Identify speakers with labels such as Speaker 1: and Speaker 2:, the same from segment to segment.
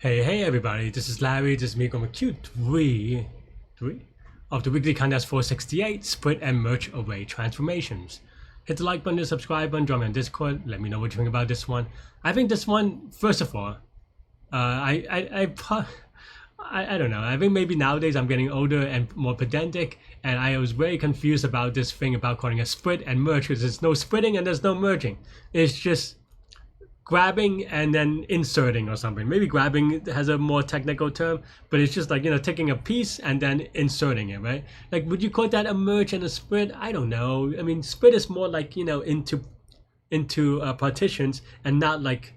Speaker 1: Hey everybody, this is Larry, this is me going Q3 of the weekly contest 468 split and merge array transformations. Hit the like button, the subscribe button, join me on Discord, let me know what you think about this one. I think this one, first of all, I don't know, I think maybe nowadays I'm getting older and more pedantic, and I was very confused about this thing about calling a split and merge because there's no splitting and there's no merging. It's just grabbing and then inserting or something. Maybe grabbing has a more technical term, but it's just like, taking a piece and then inserting it, right? Like, would you call that a merge and a split? I don't know. I mean, split is more like, into partitions and not like,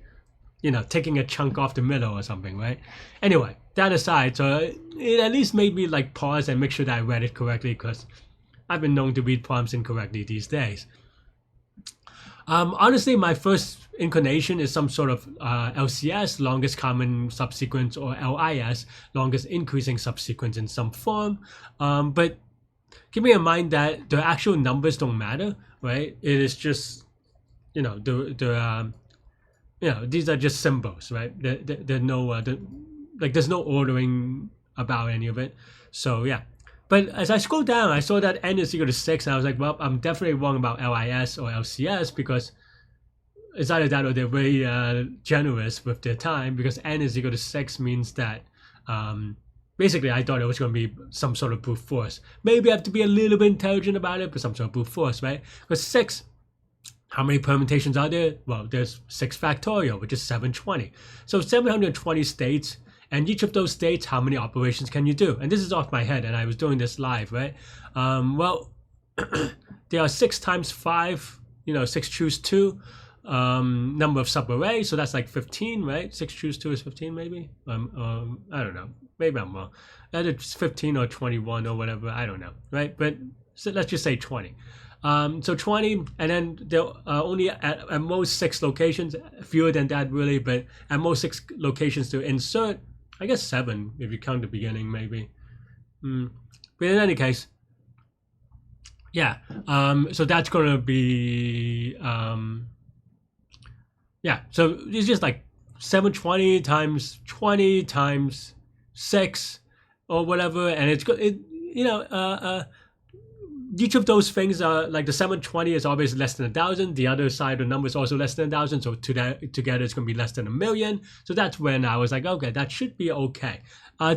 Speaker 1: taking a chunk off the middle or something, right? Anyway, that aside, so it at least made me like pause and make sure that I read it correctly because I've been known to read prompts incorrectly these days. Honestly, my first inclination is some sort of LCS, longest common subsequence, or LIS, longest increasing subsequence in some form. But keeping in mind that the actual numbers don't matter, right? It is just, these are just symbols, right? There's no, there's no ordering about any of it. So yeah. But as I scrolled down, I saw that n is equal to 6, and I was like, well, I'm definitely wrong about LIS or LCS because it's either that or they're very generous with their time, because n is equal to 6 means that basically I thought it was going to be some sort of brute force. Maybe I have to be a little bit intelligent about it, but some sort of brute force, right? Because 6, how many permutations are there? Well, there's 6 factorial, which is 720. So 720 states. And each of those states, how many operations can you do? And this is off my head, and I was doing this live, right? Well, there are 6 times 5, 6 choose 2, number of subarrays, so that's like 15, right? 6 choose 2 is 15, maybe? I don't know. Maybe I'm wrong. It's 15 or 21 or whatever, I don't know, right? But so let's just say 20. So 20, and then there are only at most 6 locations, fewer than that really, but at most 6 locations to insert. I guess 7 if you count the beginning, maybe. But in any case, yeah. So that's gonna be yeah. So it's just like 720 times 20 times 6 or whatever, and it's good. Each of those things are like the 720 is always less than 1,000. The other side of the number is also less than 1,000. So together it's going to be less than 1,000,000. So that's when I was like, okay, that should be okay.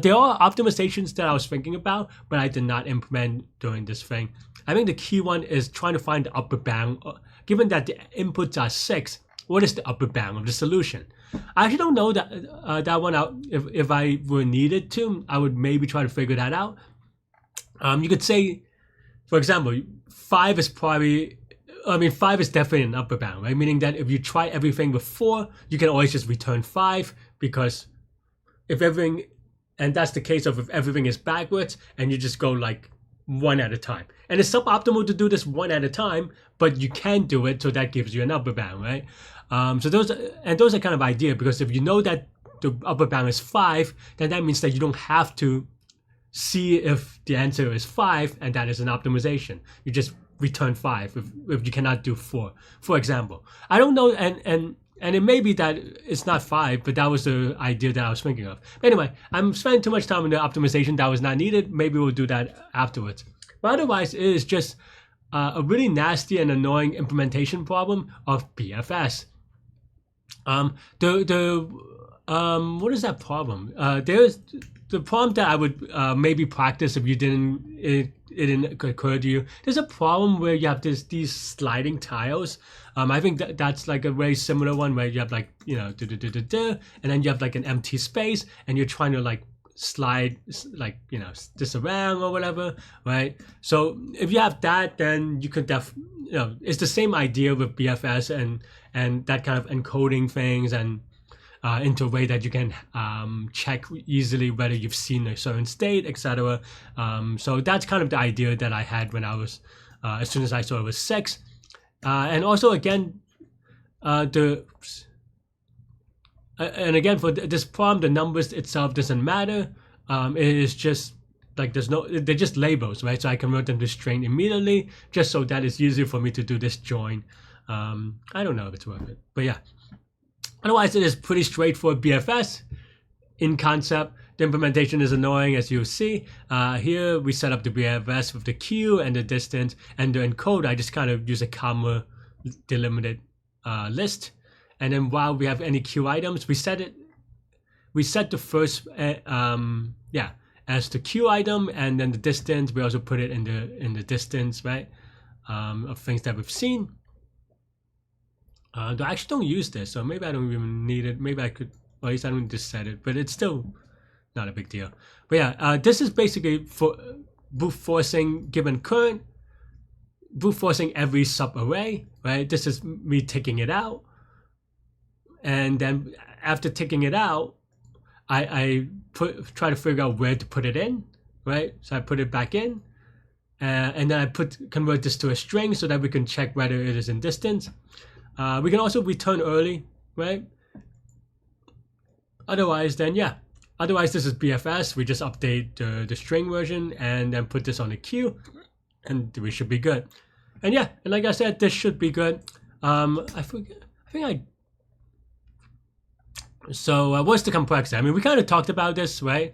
Speaker 1: There are optimizations that I was thinking about, but I did not implement during this thing. I think the key one is trying to find the upper bound. Given that the inputs are 6, what is the upper bound of the solution? I actually don't know that one out. If I were needed to, I would maybe try to figure that out. You could say, for example, 5 is probably, 5 is definitely an upper bound, right? Meaning that if you try everything with 4, you can always just return 5, because if everything, and that's the case of if everything is backwards and you just go like 1 at a time. And it's suboptimal to do this 1 at a time, but you can do it, so that gives you an upper bound, right? So those are kind of idea, because if you know that the upper bound is 5, then that means that you don't have to see if the answer is 5, and that is an optimization. You just return 5 if you cannot do 4, for example. I don't know, and it may be that it's not 5, but that was the idea that I was thinking of. But anyway, I'm spending too much time on the optimization that was not needed. Maybe we'll do that afterwards. But otherwise, it is just a really nasty and annoying implementation problem of BFS. What is that problem? There's the problem that I would maybe practice if you it didn't occur to you. There's a problem where you have these sliding tiles. I think that's like a very similar one where you have like, and then you have like an empty space, and you're trying to like slide like, this around or whatever, right? So if you have that, then you could it's the same idea with BFS and that kind of encoding things and into a way that you can check easily whether you've seen a certain state, etc. So that's kind of the idea that I had when I was, as soon as I saw it was 6. And also again, and again for this problem, the numbers itself doesn't matter. It is just like they're just labels, right? So I convert them to string immediately, just so that it's easier for me to do this join. I don't know if it's worth it, but yeah. Otherwise, it is pretty straightforward BFS. in concept. The implementation is annoying, as you'll see. Here we set up the BFS with the Q and the distance, and the encode I just kind of use a comma delimited list. And then while we have any Q items, we set the first as the Q item, and then the distance we also put it in the distance, right, of things that we've seen. I actually don't use this, so maybe I don't even need it. Maybe I could, or at least I don't just set it, but it's still not a big deal. But yeah, this is basically for brute forcing given current, brute forcing every sub array, right? This is me taking it out, and then after taking it out, I try to figure out where to put it in, right? So I put it back in, and then I convert this to a string so that we can check whether it is in distance. We can also return early, right? Otherwise, then yeah. Otherwise, this is BFS. We just update the string version and then put this on the queue, and we should be good. And yeah, and like I said, this should be good. So what's the complexity? I mean, we kind of talked about this, right?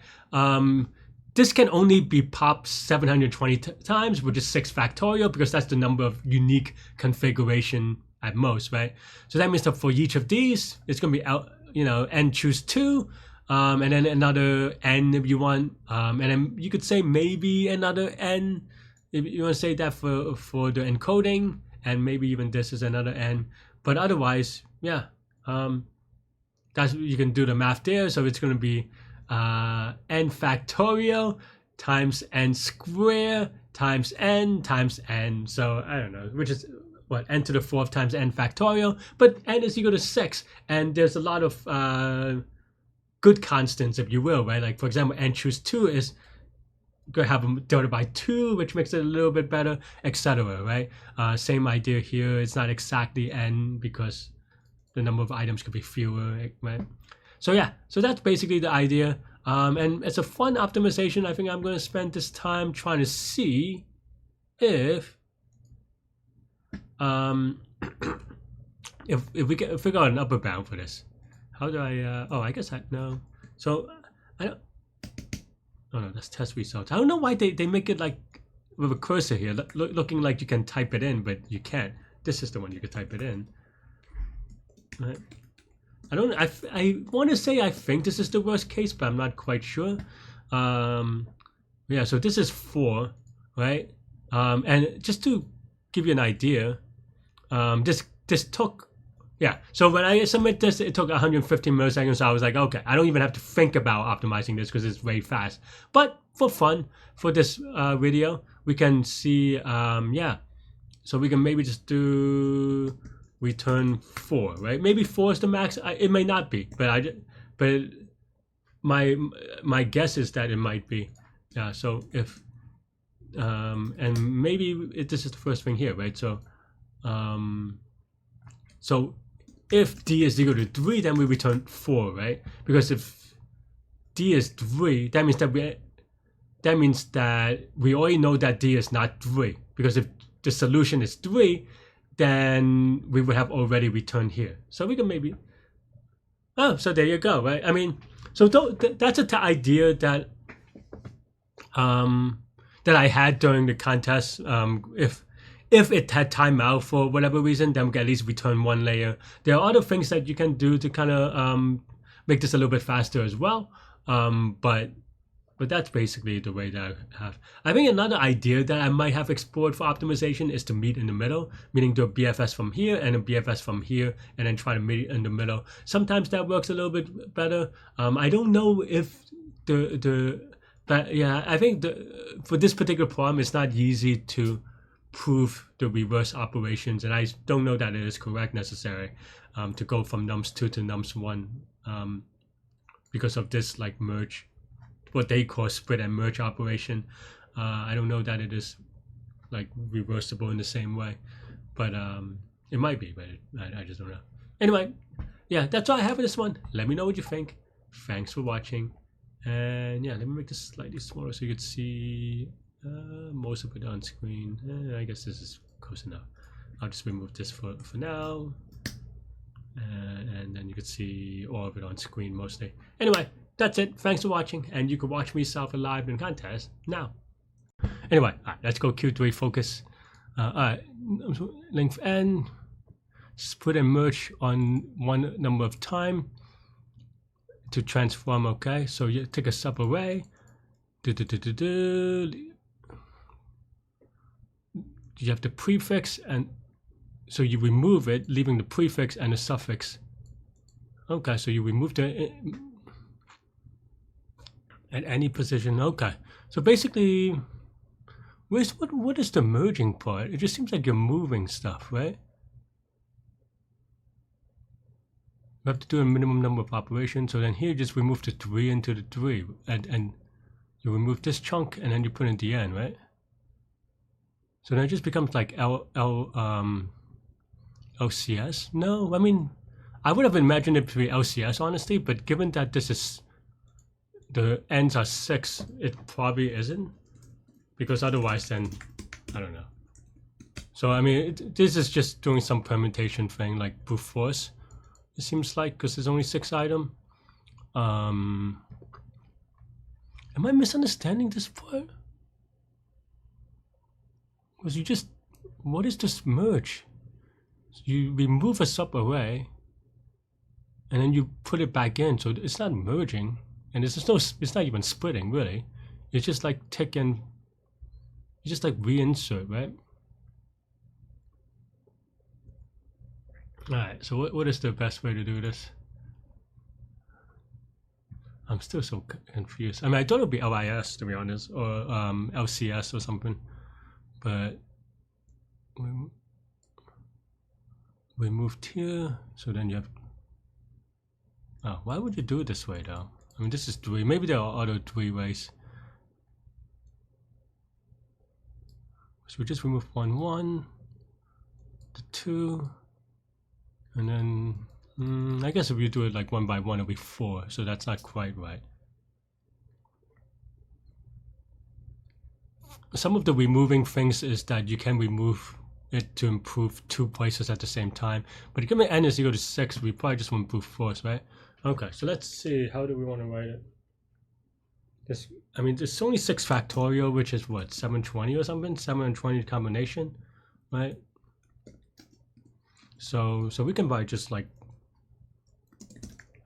Speaker 1: This can only be popped 720 times, which is 6 factorial, because that's the number of unique configuration at most, right? So that means that for each of these, it's going to be, n choose 2, and then another n if you want, and then you could say maybe another n if you want to say that for the encoding, and maybe even this is another n. But otherwise, yeah, that's, you can do the math there. So it's going to be n factorial times n square times n times n. So I don't know, which is what, n to the 4th times n factorial, but n is equal to 6, and there's a lot of good constants, if you will, right? Like for example, n choose 2 is going to have them divided by 2, which makes it a little bit better, etc., right? Same idea here. It's not exactly n because the number of items could be fewer, right? So yeah, so that's basically the idea. And it's a fun optimization. I think I'm going to spend this time trying to see if we can figure out an upper bound for this. How do I? I guess I no. So I don't. Oh no, that's test results. I don't know why they make it like with a cursor here, looking like you can type it in, but you can't. This is the one you could type it in. Right. I want to say I think this is the worst case, but I'm not quite sure. Yeah, so this is 4, right? And just to give you an idea, this took, yeah. So when I submit this, it took 115 milliseconds. So I was like, okay, I don't even have to think about optimizing this because it's very fast. But for fun, for this video, we can see, yeah. So we can maybe just do return 4, right? Maybe 4 is the max. It may not be, but my guess is that it might be. Yeah. So if and maybe this is the first thing here, right? So so if d is equal to 3, then we return 4, right? Because if d is 3, that means that we already know that d is not 3, because if the solution is 3, then we would have already returned here. So we can maybe, so there you go, right? I mean, so that's an idea that that I had during the contest. If it had timeout for whatever reason, then we can at least return 1 layer. There are other things that you can do to kind of make this a little bit faster as well. But that's basically the way that I have. I think another idea that I might have explored for optimization is to meet in the middle, meaning do a BFS from here and a BFS from here, and then try to meet in the middle. Sometimes that works a little bit better. I don't know if but yeah, I think for this particular problem, it's not easy to prove the reverse operations, and I don't know that it is correct necessarily to go from nums2 to nums1 because of this like merge, what they call split and merge operation. I don't know that it is like reversible in the same way, but it might be, but I just don't know. Anyway, yeah, that's all I have for this one. Let me know what you think. Thanks for watching, and yeah, let me make this slightly smaller so you could see most of it on screen. I guess this is close enough. I'll just remove this for now, and then you could see all of it on screen mostly. Anyway, that's it. Thanks for watching, and you can watch me solve a live in contest now. Anyway, all right, let's go Q3 focus. All right, length n. Just put a merge on one number of time to transform. Okay, so you take a sub array. You have the prefix, and so you remove it, leaving the prefix and the suffix. Okay, so you remove the at any position. Okay, so basically, what is the merging part? It just seems like you're moving stuff, right? You have to do a minimum number of operations. So then here, just remove the 3 into the 3, and you remove this chunk, and then you put in the end, right? So then it just becomes like LCS. No, I mean, I would have imagined it to be LCS, honestly, but given that this is, the ends are 6, it probably isn't, because otherwise then, I don't know. So I mean, this is just doing some permutation thing, like brute force, it seems like, because there's only 6 items. Am I misunderstanding this part? Because you just, what is this merge? So you remove a sub array, and then you put it back in, so it's not merging, and it's not even splitting really. It's just like taking, you just like reinsert, right? All right. So what is the best way to do this? I'm still so confused. I mean, I thought it would be LIS, to be honest, or LCS or something, but we moved here, so then you have. Oh, why would you do it this way though? I mean, this is 3. Maybe there are other 3 ways. So we just remove 1, 1, the 2, and then I guess if you do it like 1 by 1, it'll be 4. So that's not quite right. Some of the removing things is that you can remove it to improve 2 places at the same time. But given n is equal to 6, we probably just want brute force, right? Okay, so let's see. How do we want to write it? This, I mean, there's only 6 factorial, which is what, 720 or something? 720 combination, right? So we can buy just like,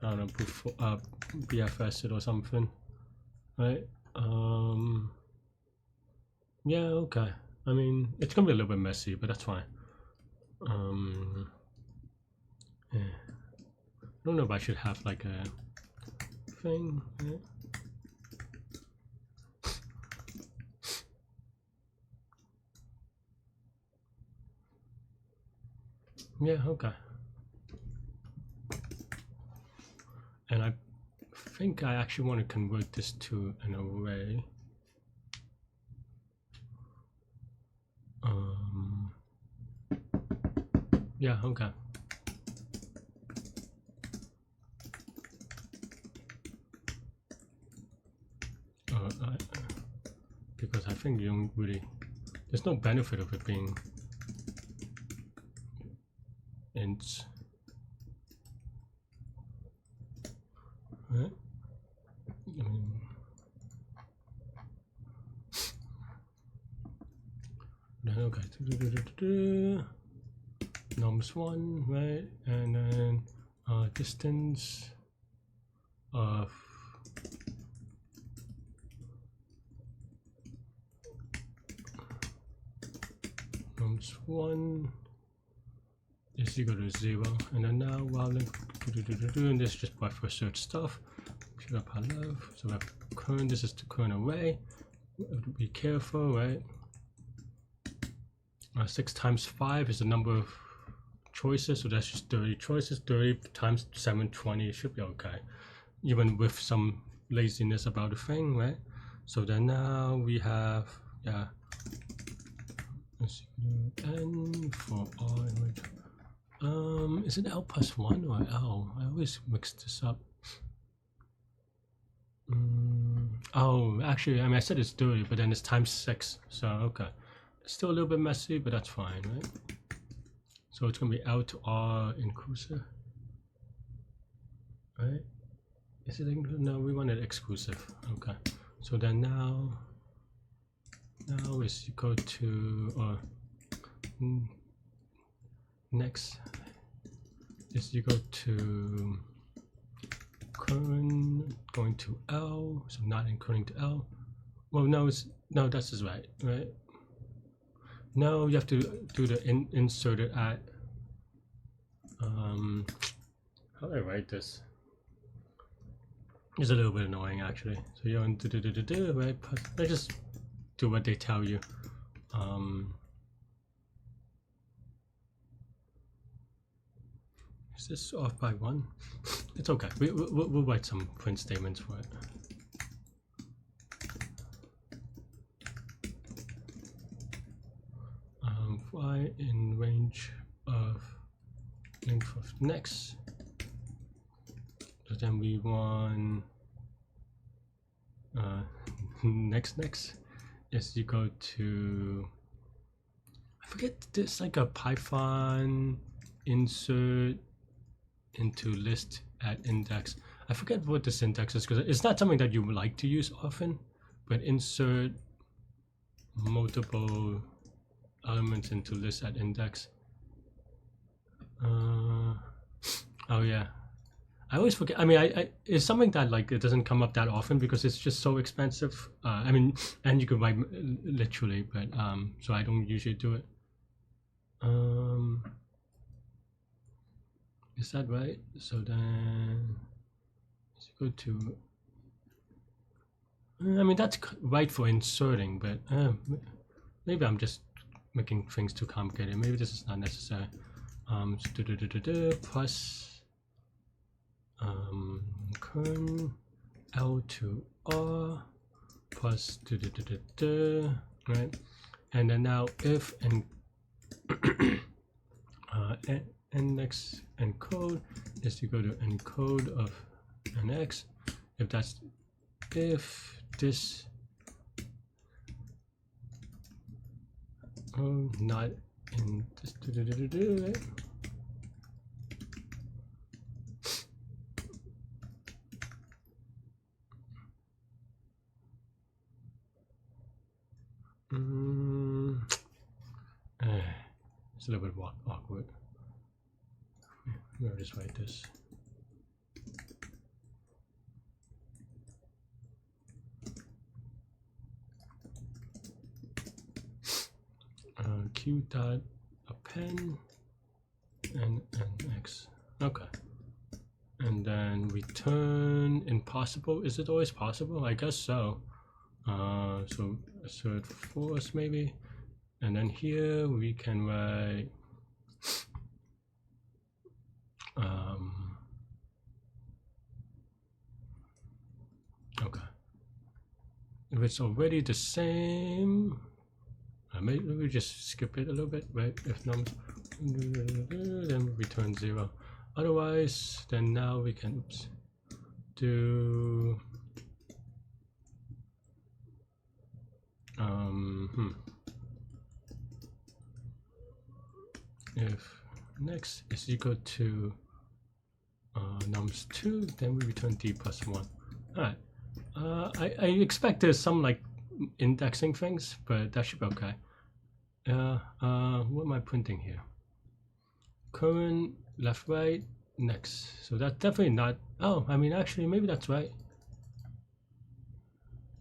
Speaker 1: I don't know, BFS it or something, right? Yeah, okay. I mean, it's gonna be a little bit messy, but that's fine. Yeah. I don't know if I should have like a thing. Yeah, okay. And I think I actually want to convert this to an array. Yeah, okay. Because I think you don't really, there's no benefit of it being ints, right? I mean, then okay, norms 1, right? And then distance of norms 1 is equal to 0, and then now while and this just buffer search stuff. Should up love. So we have current. This is the current array. Be careful, right? 6 times 5 is the number of choices, so that's just 30 choices. 30 times 720 should be okay, even with some laziness about the thing, right? So then now we have, yeah, let's see, n for r. Is it L plus 1 or L? I always mix this up. Oh, actually, I mean, I said it's 30, but then it's times 6, so okay. It's still a little bit messy, but that's fine, right? So it's going to be L to R inclusive, right? Is it no? We want it exclusive. Okay. So then now is you go to next is you go to current going to L. So not encoding to L. Well, no, that's just right. No, you have to do the insert it at. How do I write this? It's a little bit annoying actually. So you're on right? Let's just do what they tell you. Is this off by 1? It's okay. We'll write some print statements for it. Y in range of length of next. So then we want next is you go to, I forget, there's like a Python insert into list at index. I forget what the syntax is because it's not something that you like to use often, but insert multiple elements into list at index. Oh yeah, I always forget. I mean, it's something that like it doesn't come up that often because it's just so expensive. I mean, and you can write literally, but so I don't usually do it. Is that right? So then let's go to. I mean, that's right for inserting, but maybe I'm just making things too complicated. Maybe this is not necessary. Plus current L to R plus right, and then now if and next encode is to go to encode of nx if that's if this not in this right? It's a little bit awkward. I'll just write this. Q dot append and nx. Okay. And then return impossible. Is it always possible? I guess so. So assert force maybe. And then here we can write okay. If it's already the same, maybe we just skip it a little bit, right? If nums then return 0. Otherwise, then now we can do if next is equal to nums2, then we return d plus 1. All right. I expect there's some like indexing things, but that should be okay. What am I printing here? Current, left, right, next. So that's definitely not. Oh, I mean, actually, maybe that's right.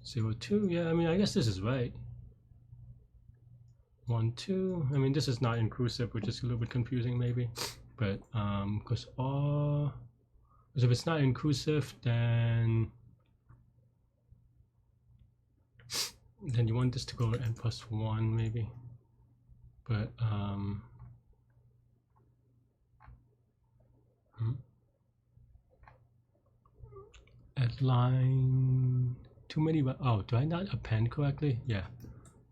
Speaker 1: 0, 2. Yeah, I mean, I guess this is right. 1, 2. I mean, this is not inclusive, which is a little bit confusing, maybe. But because if it's not inclusive, then you want this to go to n plus 1, maybe. But at line too many. Oh, do I not append correctly? Yeah.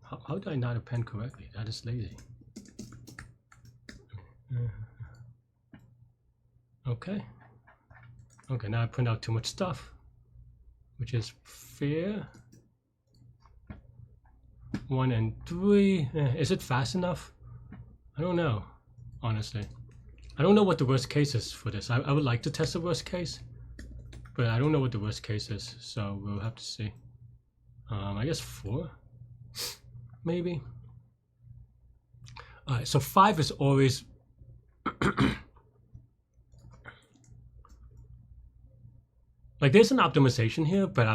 Speaker 1: How do I not append correctly? That is lazy. Okay. Okay, now I print out too much stuff, which is fair. 1 and 3. Is it fast enough? I don't know, honestly. I don't know what the worst case is for this. I would like to test the worst case. but I don't know what the worst case is, so we'll have to see. I guess 4, maybe. All right, so 5 is always like there's an optimization here, but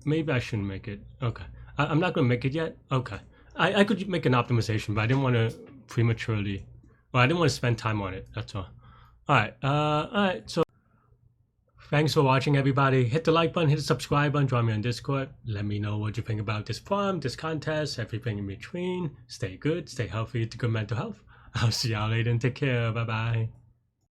Speaker 1: maybe I shouldn't make it. Okay, I'm not gonna make it yet. Okay, I could make an optimization, but I didn't want to prematurely, well, I didn't want to spend time on it. That's all. All right, so thanks for watching, everybody. Hit the like button, hit the subscribe button, join me on Discord. Let me know what you think about this prompt, this contest, everything in between. Stay good, stay healthy, to good mental health. I'll see y'all later and take care. Bye bye.